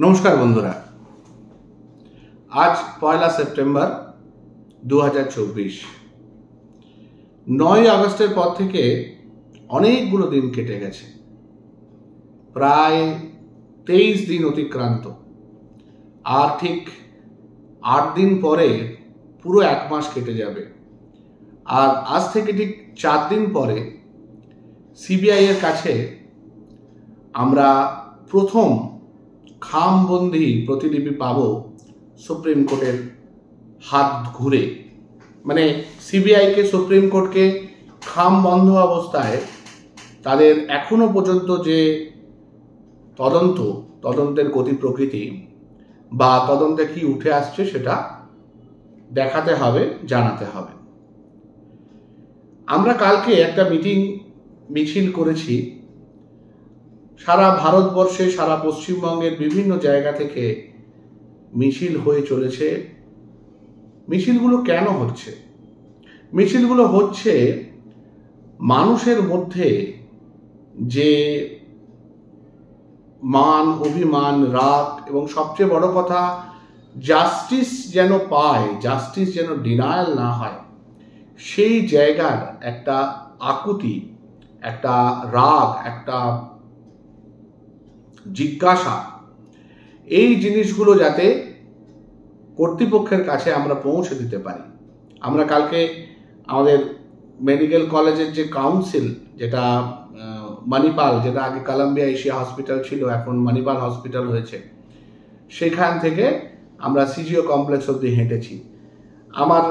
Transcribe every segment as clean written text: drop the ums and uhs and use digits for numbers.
নমস্কার বন্ধুরা, আজ 1 সেপ্টেম্বর 2024। 9 আগস্টের পর থেকে অনেকগুলো দিন কেটে গেছে, প্রায় 23 দিন অতিক্রান্ত। আর ঠিক 8 দিন পরে পুরো 1 মাস কেটে যাবে। আর আজ থেকে ঠিক 4 দিন পরে সিবিআই এর কাছে আমরা প্রথম খামবন্দি প্রতিলিপি পাব সুপ্রিম কোর্টের হাত ঘুরে। মানে সিবিআইকে, সুপ্রিম কোর্টকে খাম বন্ধ অবস্থায় তাদের এখনো পর্যন্ত যে তদন্তের গতি প্রকৃতি বা তদন্তে কি উঠে আসছে সেটা দেখাতে হবে, জানাতে হবে। আমরা কালকে একটা মিছিল করেছি। সারা ভারতবর্ষে, সারা পশ্চিমবঙ্গের বিভিন্ন জায়গা থেকে মিছিল হয়ে চলেছে। মিছিলগুলো কেন হচ্ছে? মিছিলগুলো হচ্ছে মানুষের মধ্যে যে মান, অভিমান, রাগ এবং সবচেয়ে বড় কথা জাস্টিস যেন পায়, জাস্টিস যেন ডিনায়াল না হয়, সেই জায়গার একটা আকুতি, একটা রাগ, একটা জিজ্ঞাসা, এই জিনিসগুলো যাতে কর্তৃপক্ষের কাছে আমরা পৌঁছে দিতে পারি। আমরা কালকে আমাদের মেডিকেল কলেজের যে কাউন্সিল, যেটা মণিপাল, যেটা আগে কলম্বিয়া এশিয়া হসপিটাল ছিল, এখন মণিপাল হসপিটাল হয়েছে, সেখান থেকে আমরা সিজিও কমপ্লেক্স অবধি হেঁটেছি। আমার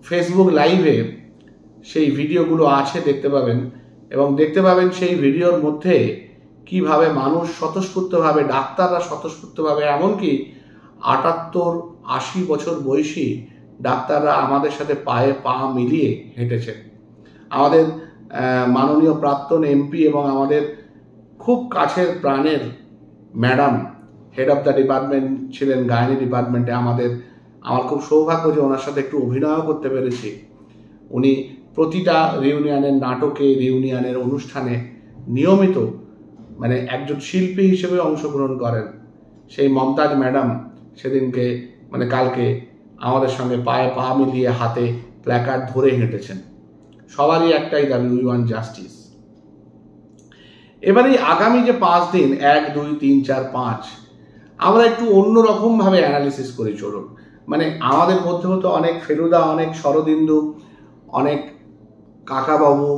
ফেসবুক লাইভে সেই ভিডিওগুলো আছে, দেখতে পাবেন। এবং দেখতে পাবেন সেই ভিডিওর মধ্যে কিভাবে মানুষ স্বতঃস্ফূর্তভাবে, ডাক্তাররা স্বতঃস্ফূর্তভাবে, এমনকি 78-80 বছর বয়সী ডাক্তাররা আমাদের সাথে পায়ে পা মিলিয়ে হেঁটেছেন। আমাদের মাননীয় প্রাক্তন এমপি এবং আমাদের খুব কাছের প্রাণের madam, head of the department ছিলেন, গাইনি ডিপার্টমেন্টে। আমার খুব সৌভাগ্য যে ওনার সাথে একটু অভিনয়ও করতে পেরেছি। উনি প্রতিটা রিউনিয়নের নাটকে, রিউনিয়নের অনুষ্ঠানে নিয়মিত, মানে একজন শিল্পী হিসেবে অংশগ্রহণ করেন। সেই মমতাজ ম্যাডাম সেদিনকে, মানে কালকে, আমাদের সঙ্গে পায়ে পা মিলিয়ে হাতে প্ল্যাকার্ড ধরে হেঁটেছেন। সবারই একটাই দাবি, উই ওয়ান্ট জাস্টিস। এবারে আগামী যে 5 দিন, 1, 2, 3, 4, 5, আমরা একটু অন্যরকমভাবে অ্যানালিসিস করি চলুন। মানে আমাদের মধ্যে তো অনেক ফেলুদা, অনেক শরদিন্দু, অনেক কাকাবাবু,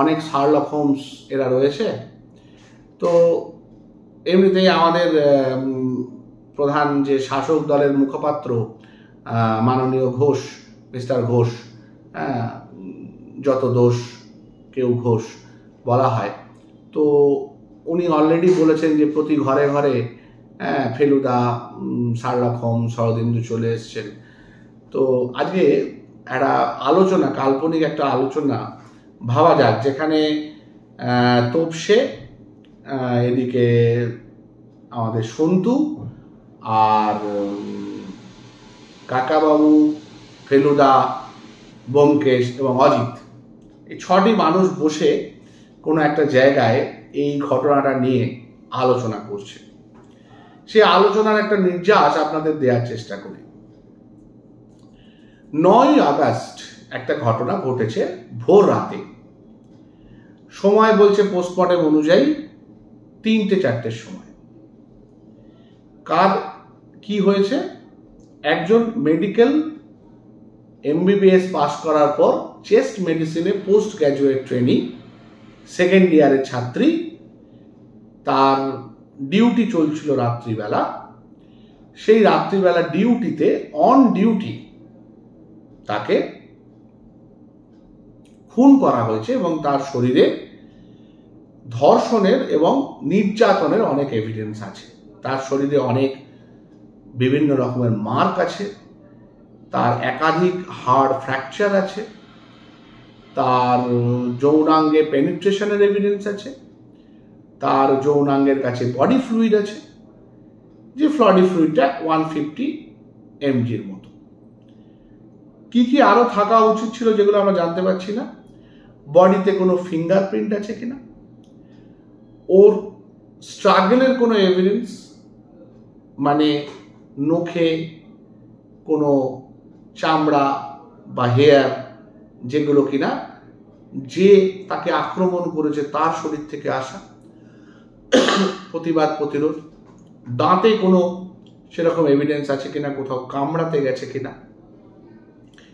অনেক শার্লক হোমস এরা রয়েছে। তো এমনিতেই আমাদের প্রধান যে শাসক দলের মুখপাত্র মাননীয় ঘোষ, মিস্টার ঘোষ, যত দোষ কেউ ঘোষ বলা হয়, তো উনি অলরেডি বলেছেন যে প্রতি ঘরে ঘরে ফেলুদা, শার্লক হোমস, শরদিন্দু চলে এসছেন। তো আজকে একটা আলোচনা, কাল্পনিক একটা আলোচনা ভাবা যাক, যেখানে তোপসে, এদিকে আমাদের সন্তু, আর কাকাবাবু, ফেলুদা, ব্যোমকেশ এবং অজিত, এই 6টি মানুষ বসে কোনো একটা জায়গায় এই ঘটনাটা নিয়ে আলোচনা করছে। সেই আলোচনার একটা নির্যাস আপনাদের দেওয়ার চেষ্টা করি। 9 আগস্ট একটা ঘটনা ঘটেছে ভোর রাতে। সময় বলছে পোস্টমর্টেম অনুযায়ী 3টে-4টের সময়। কার কি হয়েছে? একজন মেডিকেল MBBS পাস করার পর চেস্ট মেডিসিনে পোস্ট গ্র্যাজুয়েট ট্রেনিং, 2nd ইয়ারের ছাত্রী, তার ডিউটি চলছিল রাত্রিবেলা। সেই রাত্রিবেলা ডিউটিতে, অন ডিউটি, তাকে খুন করা হয়েছে এবং তার শরীরে ধর্ষণের এবং নির্যাতনের অনেক এভিডেন্স আছে। তার শরীরে অনেক বিভিন্ন রকমের মার্ক আছে, তার একাধিক হাড় ফ্র্যাকচার আছে, তার যৌনাঙ্গে পেনিট্রেশনের এভিডেন্স আছে, তার যৌনাঙ্গের কাছে বডি ফ্লুইড আছে, যে বডি ফ্লুইডটা 150 mgর মতো। কি কি আরো থাকা উচিত ছিল যেগুলো আমরা জানতে পারছি না? বডিতে কোনো ফিঙ্গারপ্রিন্ট আছে কিনা, ওর স্ট্রাগলের কোনো এভিডেন্স, মানে নখে কোনো চামড়া বা হেয়ার যেগুলো কিনা যে তাকে আক্রমণ করেছে তার শরীর থেকে আসা, প্রতিবাদ প্রতিরোধ, দাঁতে কোনো সেরকম এভিডেন্স আছে কিনা, কোথাও কামড়াতে গেছে কিনা,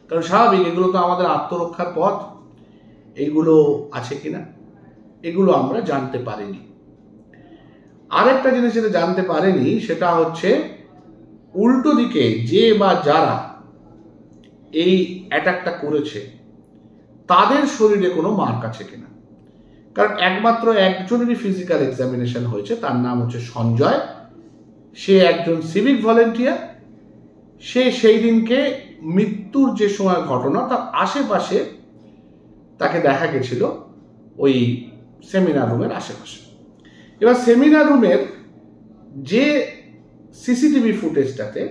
কারণ স্বাভাবিক এগুলো তো আমাদের আত্মরক্ষার পথ, এইগুলো আছে কিনা এগুলো আমরা জানতে পারিনি। আরেকটা জিনিস যেটা জানতে পারেনি সেটা হচ্ছে উল্টো দিকে যে বা যারা এই অ্যাটাকটা করেছে তাদের শরীরে কোনো মার্ক আছে কিনা, কারণ একমাত্র একজনেরই ফিজিক্যাল এক্সামিনেশন হয়েছে, তার নাম হচ্ছে সঞ্জয়। সে একজন সিভিক ভলেন্টিয়ার। সে সেই দিনকে মৃত্যুর যে সময় ঘটনা তার আশেপাশে তাকে দেখা গেছিল ওই সেমিনার রুমের আশেপাশে। এবার সেমিনার রুমের যে সিসিটিভি ফুটেজটাতে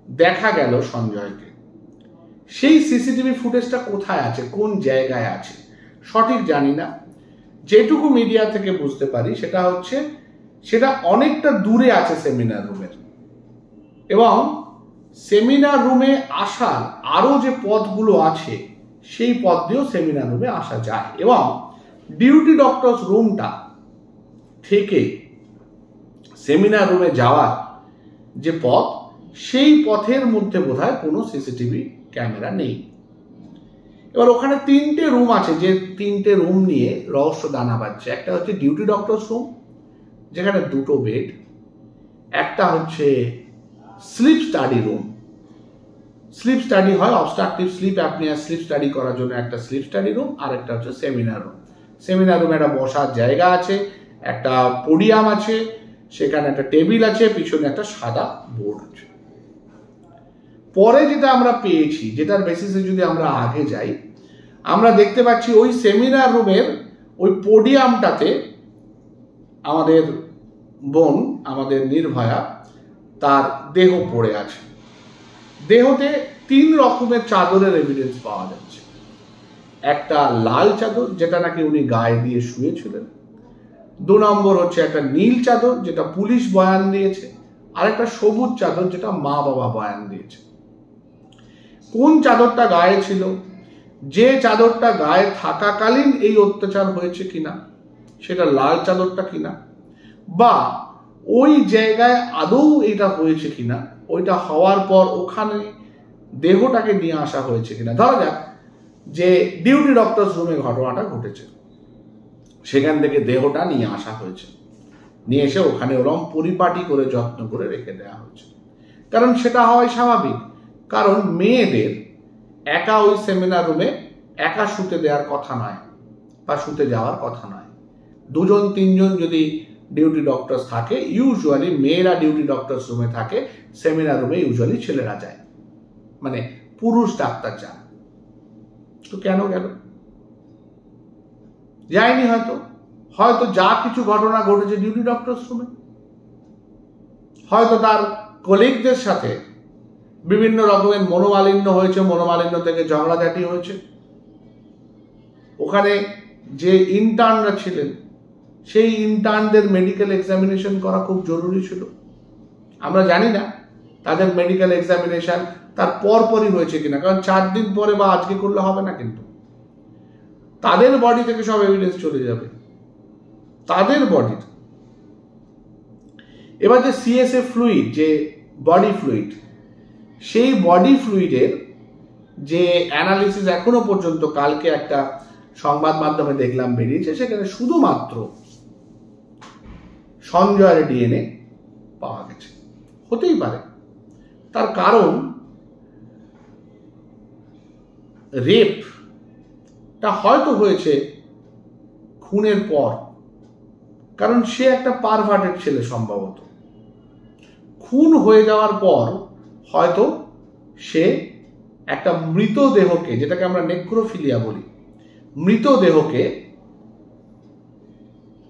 দেখা গেল সঞ্জয়কে, সেই সিসিটিভি ফুটেজটা কোথায় আছে, কোন জায়গায় আছে সঠিক জানি না। যেটুকু মিডিয়া থেকে বুঝতে পারি সেটা হচ্ছে সেটা অনেকটা দূরে আছে সেমিনার রুমের, এবং সেমিনার রুমে আসার আরো যে পথগুলো আছে সেই পথ দিয়েও সেমিনার রুমে আসা যায়, এবং ডিউটি ডক্টরস রুমটা থেকে সেমিনার রুমে যাওয়ার যে পথ সেই পথের মধ্যে বোধহয় কোনো সিসিটিভি ক্যামেরা নেই। এবার ওখানে 3টে রুম আছে, যে 3টে রুম নিয়ে রহস্য দানা বাঁধছে। একটা হচ্ছে ডিউটি ডক্টরস রুম, যেখানে 2টো বেড। একটা হচ্ছে sleep study room, sleep study হয় obstructive sleep apnoea, sleep study করার জন্য একটা স্লিপ স্টাডি রুম, আর একটা হচ্ছে সেমিনার রুম। সেমিনার রুমে একটা বসার জায়গা আছে, একটা পোডিয়াম আছে, সেখানে একটা টেবিল আছে, পিছনে একটা সাদা বোর্ড আছে। পরে যেটা আমরা পেয়েছি, যেটার বেসিসে যদি আমরা আগে যাই, আমরা দেখতে পাচ্ছি ওই সেমিনার রুমের ওই পোডিয়ামটাতে আমাদের বোন, আমাদের নির্ভয়া, তার দেহ পড়ে আছে। দেহতে 3 রকমের চাদরের এভিডেন্স পাওয়া যাচ্ছে। একটা লাল চাদর, যেটা নাকি উনি গায়ে দিয়ে শুয়েছিলেন। 2 নম্বর হচ্ছে একটা নীল চাদর, যেটা পুলিশ বয়ান দিয়েছে। আর একটা সবুজ চাদর, যেটা মা বাবা বয়ান দিয়েছে। কোন চাদরটা গায়ে ছিল, যে চাদরটা গায়ে থাকাকালীন এই অত্যাচার হয়েছে কিনা, সেটা লাল চাদরটা কিনা, বা ওই জায়গায় আদৌ এটা হয়েছে কিনা, ওইটা হওয়ার পর ওখানে দেহটাকে নিয়ে আসা হয়েছে কিনা। ধরা যাক যে ডিউটি ডক্টরস রুমে ঘটনাটা ঘটেছে, সেখান থেকে দেহটা নিয়ে আসা হয়েছে, নিয়ে এসে ওখানে ওরম পরিপাটি করে যত্ন করে রেখে দেওয়া হয়েছে। কারণ সেটা হওয়াই স্বাভাবিক, কারণ মেয়েদের একা ওই সেমিনার রুমে একা শুতে দেওয়ার কথা নয় বা শুতে যাওয়ার কথা নয়। 2-3জন যদি ডিউটি ডক্টরস থাকে, ইউজুয়ালি মেয়েরা ডিউটি ডক্টরস রুমে থাকে, সেমিনার রুমে ইউজুয়ালি ছেলেরা যায়, মানে পুরুষ ডাক্তার যান। তো কেন গেল? যায়নি হয়তো, হয়তো যা কিছু ঘটনা ঘটেছে ডিউটি ডক্টরস রুমে, হয়তো তার কলিগদের সাথে বিভিন্ন রকমের মনোমালিন্য হয়েছে, মনোমালিন্য থেকে ঝগড়াঝাটি হয়েছে। ওখানে যে ইন্টার্নরা ছিলেন সেই ইন্টার্নদের মেডিকেল এক্সামিনেশন করা খুব জরুরি ছিল। আমরা জানি না তাদের মেডিকেল এক্সামিনেশন তার পরপরই হয়েছে কিনা, কারণ 4 দিন পরে বা আজকে করলে হবে না, কিন্তু তাদের বডি থেকে সব এভিডেন্স চলে যাবে, তাদের বডির। এবার যে সিএসএ ফ্লুইড, যে বডি ফ্লুইড, সেই বডি ফ্লুইডের যে অ্যানালিসিস এখনো পর্যন্ত, কালকে একটা সংবাদ মাধ্যমে দেখলাম বেরিয়েছে, সেখানে শুধুমাত্র সঞ্জয়ের ডিএনএ পাওয়া গেছে। হতেই পারে তার কারণ রেপটা হয়তো হয়েছে খুনের পর, কারণ সে একটা পারভার্টেড ছেলে, সম্ভবত খুন হয়ে যাওয়ার পর হয়তো সে একটা মৃতদেহকে, যেটাকে আমরা নেক্রোফিলিয়া বলি, মৃতদেহকে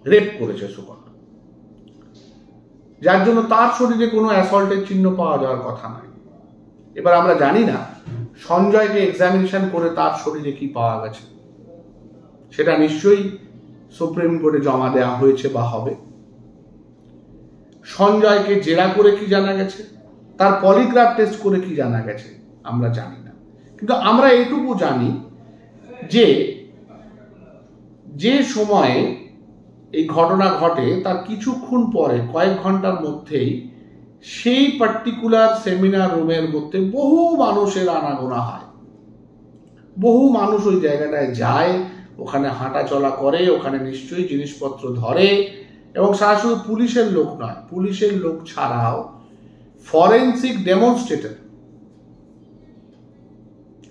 রেপ করেছে সুকন, যার জন্য তার শরীরে কোনো অ্যাসল্টের চিহ্ন পাওয়া যাওয়ার কথা নয়। এবার আমরা জানি না সঞ্জয়কে এক্সামিনেশন করে তার শরীরে কি পাওয়া গেছে, সেটা নিশ্চয়ই সুপ্রিম কোর্টে জমা দেওয়া হয়েছে বা হবে। সঞ্জয়কে জেরা করে কি জানা গেছে, তার পলিগ্রাফ টেস্ট করে কি জানা গেছে আমরা জানি না। কিন্তু আমরা এটুকু জানি যে সময়ে এই ঘটনা ঘটে তার কিছুক্ষণ পরে, কয়েক ঘন্টার মধ্যেই সেই পার্টিকুলার সেমিনার রুমের মধ্যে বহু মানুষের আনাগোনা হয়। বহু মানুষ ওই জায়গাটায় যায়, ওখানে হাঁটা চলা করে, ওখানে নিশ্চয়ই জিনিসপত্র ধরে, এবং শুধু পুলিশের লোক নয়, পুলিশের লোক ছাড়াও ফরেন্সিক ডেমনস্ট্রেটর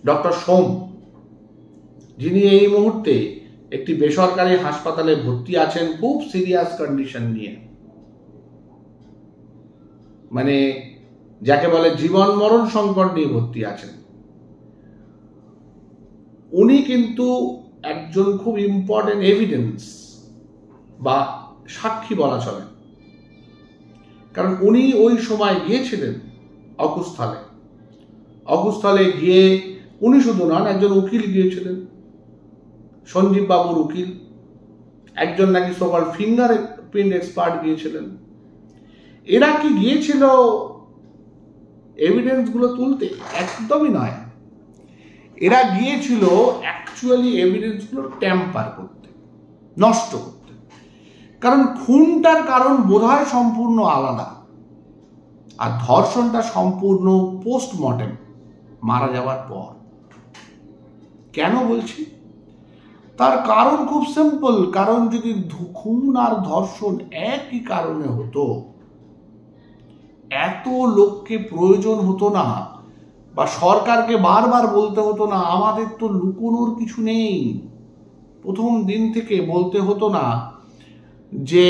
ডক্টর সোম, যিনি এই মুহূর্তে একটি বেসরকারি হাসপাতালে ভর্তি আছেন খুব সিরিয়াস কন্ডিশন নিয়ে, মানে যাকে বলে জীবন মরণ সংকট নিয়ে ভর্তি আছেন, উনি কিন্তু একজন খুব ইম্পর্টেন্ট এভিডেন্স বা সাক্ষী বলা চলে। কারণ উনি ওই সময় গিয়েছিলেন অকুস্থলে গিয়ে উনি শুধু নন, একজন উকিল গিয়েছিলেন, সঞ্জীব বাবুর উকিল, একজন নাকি সকল ফিঙ্গার প্রিন্ট এক্সপার্ট গিয়েছিলেন। এরা কি গিয়েছিল এভিডেন্স গুলো তুলতে? একদমই নয়, এরা গিয়েছিল অ্যাকচুয়ালি এভিডেন্স গুলো ট্যাম্পার করতে, নষ্ট করতে। কারণ খুনটার কারণ বোধহয় সম্পূর্ণ আলাদা, আর ধর্ষণটা সম্পূর্ণ পোস্টমর্টেম, মারা যাওয়ার পর। কেন বলছি? তার কারণ খুব সিম্পল। কারণ যদি খুন আর ধর্ষণ একই কারণে হতো, এত লোককে প্রয়োজন হতো না, বা সরকারকে বারবার বলতে হতো না আমাদের তো লুকোনোর কিছু নেই। প্রথম দিন থেকে বলতে হতো না যে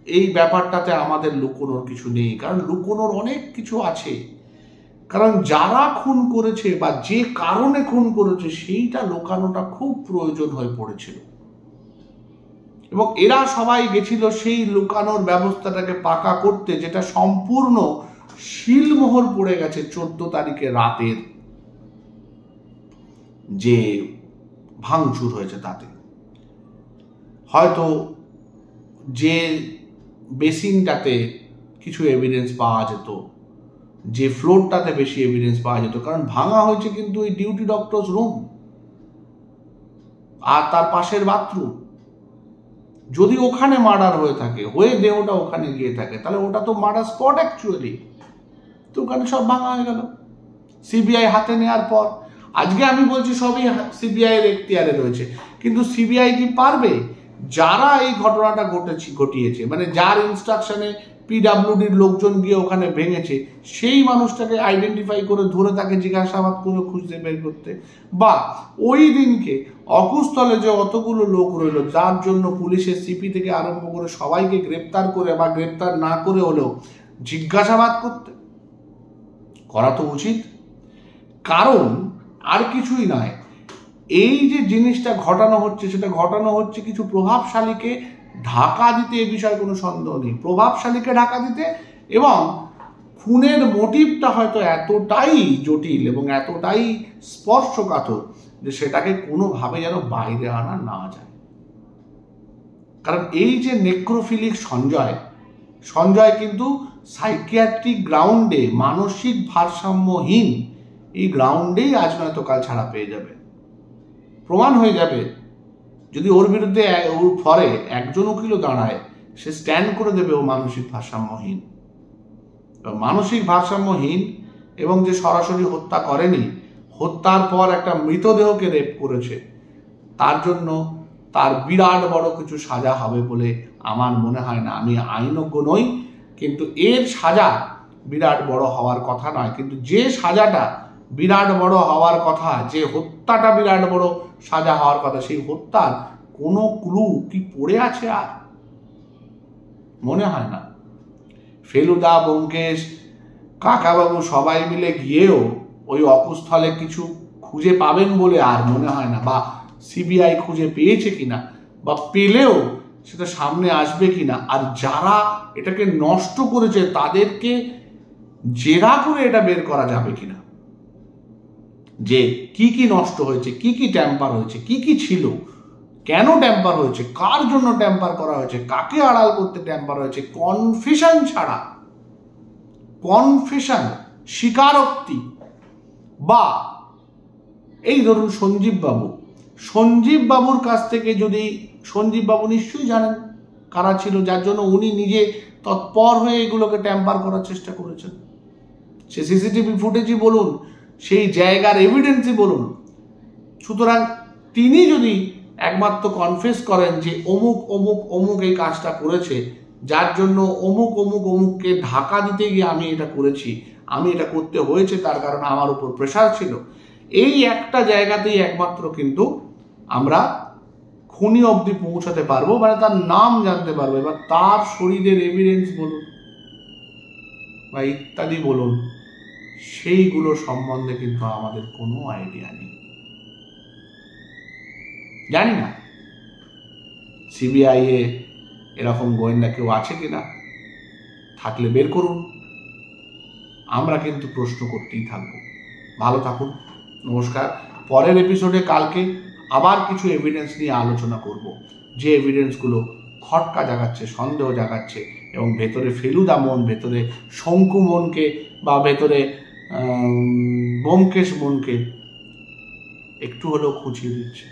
এই ব্যাপারটাতে আমাদের লুকোনোর কিছু নেই, কারণ লুকোনোর অনেক কিছু আছে। কারণ যারা খুন করেছে বা যে কারণে খুন করেছে সেইটা লুকানোটা খুব প্রয়োজন হয়ে পড়েছিল, এবং এরা সবাই গেছিল সেই লুকানোর ব্যবস্থাটাকে পাকা করতে, যেটা সম্পূর্ণ শিলমোহর পড়ে গেছে 14 তারিখে রাতের যে ভাঙচুর হয়েছে তাতে। হয়তো যে বেসিনটাতে কিছু এভিডেন্স পাওয়া যেত, যে ফ্লোরটাতে বেশি এভিডেন্স পাওয়া যেত, কারণ ভাঙা হয়েছে কিন্তু এই ডিউটি ডক্টরস রুম আর তার পাশের বাথরুম। যদি ওখানে মার্ডার হয়ে থাকে, হয়ে দেহটা ওখানে গিয়ে থাকে, তাহলে ওটা তো মার্ডার স্পট অ্যাকচুয়ালি। তো ওখানে সব ভাঙা হয়ে গেল সিবিআই হাতে নেওয়ার পর। আজকে আমি বলছি সবই সিবিআই এর এখতিয়ারে রয়েছে, কিন্তু সিবিআই কি পারবে? যারা এই ঘটনাটা ঘটিয়েছে, মানে যার ইনস্ট্রাকশনে পিডাব্লিউডির লোকজন গিয়ে ওখানে ভেঙেছে, সেই মানুষটাকে আইডেন্টিফাই করে ধরে তাকে জিজ্ঞাসাবাদ করে খুঁজতে বের করতে, বা ওই দিনকে অকুস্থলে যে অতগুলো লোক রইল, যার জন্য পুলিশের সিপি থেকে আরম্ভ করে সবাইকে গ্রেপ্তার করে বা গ্রেপ্তার না করে হলেও জিজ্ঞাসাবাদ করতে, করা তো উচিত। কারণ আর কিছুই নয়, এই যে জিনিসটা ঘটানো হচ্ছে, সেটা ঘটানো হচ্ছে কিছু প্রভাবশালীকে ঢাকা দিতে, এ বিষয়ে কোনো সন্দেহ নেই, প্রভাবশালীকে ঢাকা দিতে। এবং খুনের মোটিভটা হয়তো এতটাই জটিল এবং এতটাই স্পর্শকাতর যে সেটাকে কোনোভাবে যেন বাইরে আনা না যায়। কারণ এই যে নেক্রোফিলিক সঞ্জয় কিন্তু সাইকিয়াট্রিক গ্রাউন্ডে, মানসিক ভারসাম্যহীন এই গ্রাউন্ডেই আজ নয়তো কাল ছাড়া পেয়ে যাবে। প্রমাণ হয়ে যাবে, যদি ওর বিরুদ্ধে ওর ফরে একজন উকিলও দাঁড়ায়, সে স্ট্যান্ড করে দেবে ও মানসিক ভারসাম্যহীন। মানসিক ভারসাম্যহীন এবং যে সরাসরি হত্যা করেনি, হত্যার পর একটা মৃতদেহকে রেপ করেছে, তার জন্য তার বিরাট বড় কিছু সাজা হবে বলে আমার মনে হয় না। আমি আইনজ্ঞ নই, কিন্তু এর সাজা বিরাট বড় হওয়ার কথা নয়। কিন্তু যে সাজাটা বিরাট বড় হওয়ার কথা, যে হত্যাটা বিরাট বড় সাজা হওয়ার কথা, সেই হত্যার কোনো ক্লু কি পড়ে আছে আর? মনে হয় না। ফেলুদা, ব্যোমকেশ, কাকাবাবু সবাই মিলে গিয়েও ওই অকুস্থলে কিছু খুঁজে পাবেন বলে আর মনে হয় না, বা সিবিআই খুঁজে পেয়েছে কিনা, বা পেলেও সেটা সামনে আসবে কিনা। আর যারা এটাকে নষ্ট করেছে তাদেরকে জেরা করে এটা বের করা যাবে কিনা, যে কি কি নষ্ট হয়েছে, কি কি ট্যাম্পার হয়েছে, কি কি ছিল, কেন ট্যাম্পার হয়েছে, কার জন্য ট্যাম্পার করা হয়েছে, কাকে আড়াল করতে ট্যাম্পার হয়েছে, কনফেশন ছাড়া, কনফেশন স্বীকারোক্তি বা এই ধরুন সঞ্জীব বাবুর কাছ থেকে যদি, সঞ্জীব বাবু নিশ্চয়ই জানেন কারা ছিল, যার জন্য উনি নিজে তৎপর হয়ে এগুলোকে ট্যাম্পার করার চেষ্টা করেছেন। সে সিসিটিভি ফুটেজই বলুন, সেই জায়গার এভিডেন্সই বলুন। সুতরাং তিনি যদি একমাত্র কনফেস করেন যে অমুক অমুক অমুক এই কাজটা করেছে, যার জন্য অমুক অমুক অমুককে ঢাকা দিতে গিয়ে আমি এটা করেছি, আমি এটা করতে হয়েছে তার কারণে আমার উপর প্রেশার ছিল, এই একটা জায়গাতেই একমাত্র কিন্তু আমরা খুনি অবধি পৌঁছাতে পারবো, মানে তার নাম জানতে পারবো। এবার তার শরীরের এভিডেন্স বলুন বা ইত্যাদি বলুন, সেইগুলো সম্বন্ধে কিন্তু আমাদের কোনো আইডিয়া নেই, জানি না সিবিআই এ এরকম গোয়েন্দা কেউ আছে কিনা, থাকলে বের করুন, আমরা কিন্তু প্রশ্ন করতেই থাকবো। ভালো থাকুন, নমস্কার। পরের এপিসোডে কালকে আবার কিছু এভিডেন্স নিয়ে আলোচনা করব, যে এভিডেন্সগুলো খটকা জাগাচ্ছে, সন্দেহ জাগাচ্ছে এবং ভেতরে ফেলুদা মন, ভেতরে শঙ্কু মনকে বা ভেতরে ব্যোমকেশ মনকে একটু হলেও খুঁচিয়ে দিচ্ছে।